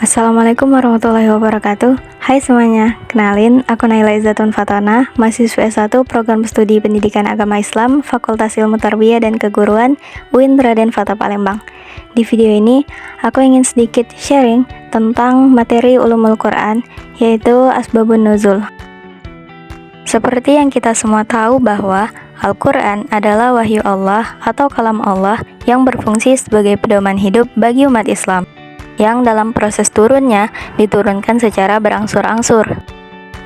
Assalamualaikum warahmatullahi wabarakatuh. Hai semuanya, kenalin aku Naila Izzatun Fatona, mahasiswa S1 Program Studi Pendidikan Agama Islam, Fakultas Ilmu Tarbiyah dan Keguruan, UIN Raden Fatah Palembang. Di video ini, aku ingin sedikit sharing tentang materi ulumul Quran, yaitu Asbabun Nuzul. Seperti yang kita semua tahu bahwa Al-Quran adalah wahyu Allah atau kalam Allah yang berfungsi sebagai pedoman hidup bagi umat Islam, yang dalam proses turunnya diturunkan secara berangsur-angsur.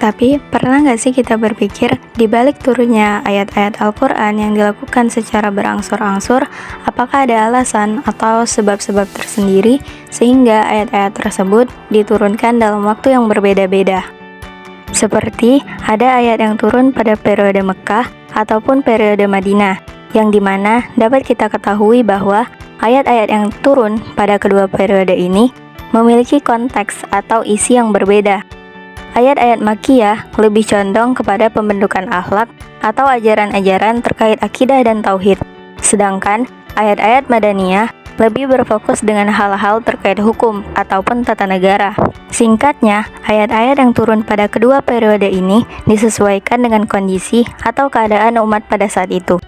Tapi pernah nggak sih kita berpikir di balik turunnya ayat-ayat Al-Quran yang dilakukan secara berangsur-angsur, apakah ada alasan atau sebab-sebab tersendiri sehingga ayat-ayat tersebut diturunkan dalam waktu yang berbeda-beda? Seperti ada ayat yang turun pada periode Mekah ataupun periode Madinah, yang dimana dapat kita ketahui bahwa ayat-ayat yang turun pada kedua periode ini memiliki konteks atau isi yang berbeda. Ayat-ayat Makkiyah lebih condong kepada pembentukan akhlak atau ajaran-ajaran terkait akidah dan tauhid, sedangkan ayat-ayat Madaniyah lebih berfokus dengan hal-hal terkait hukum ataupun tata negara. Singkatnya, ayat-ayat yang turun pada kedua periode ini disesuaikan dengan kondisi atau keadaan umat pada saat itu.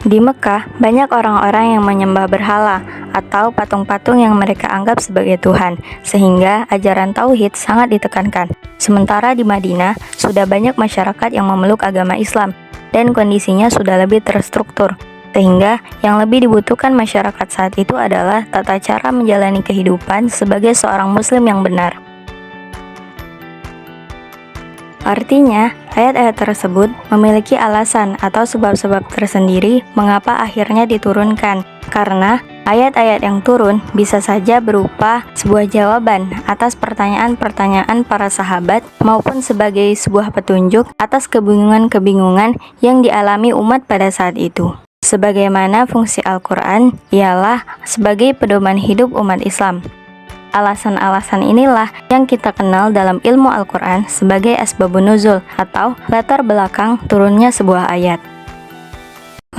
Di Mekah, banyak orang-orang yang menyembah berhala atau patung-patung yang mereka anggap sebagai Tuhan, sehingga ajaran tauhid sangat ditekankan. Sementara di Madinah, sudah banyak masyarakat yang memeluk agama Islam, dan kondisinya sudah lebih terstruktur, sehingga yang lebih dibutuhkan masyarakat saat itu adalah tata cara menjalani kehidupan sebagai seorang muslim yang benar. Artinya, ayat-ayat tersebut memiliki alasan atau sebab-sebab tersendiri mengapa akhirnya diturunkan. Karena ayat-ayat yang turun bisa saja berupa sebuah jawaban atas pertanyaan-pertanyaan para sahabat maupun sebagai sebuah petunjuk atas kebingungan-kebingungan yang dialami umat pada saat itu. Sebagaimana fungsi Al-Quran ialah sebagai pedoman hidup umat Islam. Alasan-alasan inilah yang kita kenal dalam ilmu Al-Quran sebagai Asbabun Nuzul atau latar belakang turunnya sebuah ayat.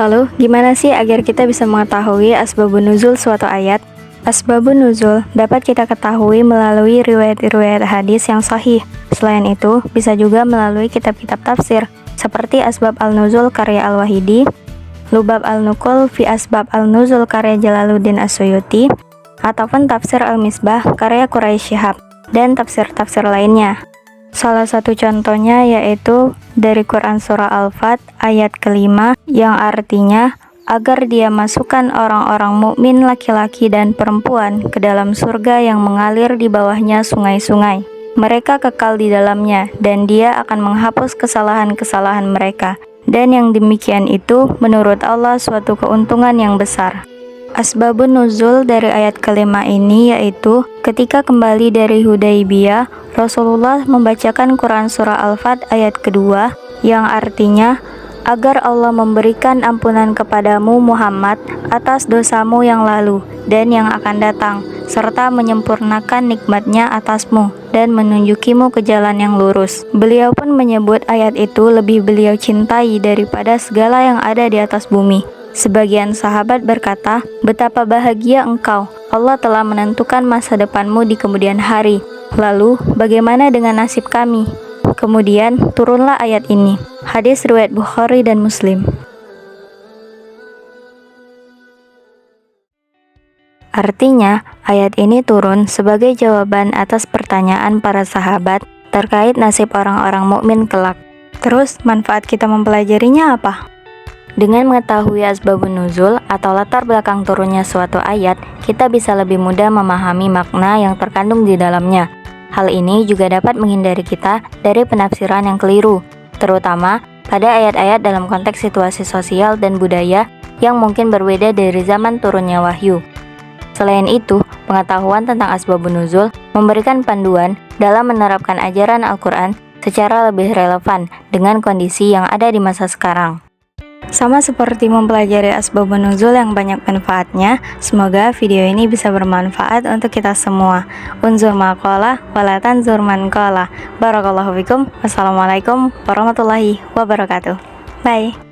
Lalu, gimana sih agar kita bisa mengetahui Asbabun Nuzul suatu ayat? Asbabun Nuzul dapat kita ketahui melalui riwayat-riwayat hadis yang sahih. Selain itu, bisa juga melalui kitab-kitab tafsir seperti Asbab Al-Nuzul karya Al-Wahidi, Lubab Al-Nuqul fi Asbab Al-Nuzul karya Jalaluddin As-Suyuti, ataupun tafsir Al-Misbah karya Quraisy Shihab, dan tafsir-tafsir lainnya. Salah satu contohnya yaitu dari Quran Surah Al-Fat ayat kelima yang artinya agar dia masukkan orang-orang mukmin laki-laki dan perempuan ke dalam surga yang mengalir di bawahnya sungai-sungai. Mereka kekal di dalamnya dan dia akan menghapus kesalahan-kesalahan mereka. Dan yang demikian itu menurut Allah suatu keuntungan yang besar. Asbabun Nuzul dari ayat kelima ini yaitu ketika kembali dari Hudaybiyah, Rasulullah membacakan Quran Surah Al-Fat ayat kedua yang artinya agar Allah memberikan ampunan kepadamu Muhammad atas dosamu yang lalu dan yang akan datang, serta menyempurnakan nikmatnya atasmu dan menunjukimu ke jalan yang lurus. Beliau pun menyebut ayat itu lebih beliau cintai daripada segala yang ada di atas bumi. Sebagian sahabat berkata, betapa bahagia engkau, Allah telah menentukan masa depanmu di kemudian hari. Lalu, bagaimana dengan nasib kami? Kemudian, turunlah ayat ini. Hadis riwayat Bukhari dan Muslim. Artinya, ayat ini turun sebagai jawaban atas pertanyaan para sahabat terkait nasib orang-orang mukmin kelak. Terus, manfaat kita mempelajarinya apa? Dengan mengetahui Asbabun Nuzul atau latar belakang turunnya suatu ayat, kita bisa lebih mudah memahami makna yang terkandung di dalamnya. Hal ini juga dapat menghindari kita dari penafsiran yang keliru, terutama pada ayat-ayat dalam konteks situasi sosial dan budaya yang mungkin berbeda dari zaman turunnya wahyu. Selain itu, pengetahuan tentang Asbabun Nuzul memberikan panduan dalam menerapkan ajaran Al-Quran secara lebih relevan dengan kondisi yang ada di masa sekarang. Sama seperti mempelajari Asbabun Nuzul yang banyak manfaatnya, semoga video ini bisa bermanfaat untuk kita semua. Unzur maqalah wala tanzur man qala. Barakallahu fikum. Wassalamualaikum warahmatullahi wabarakatuh. Bye.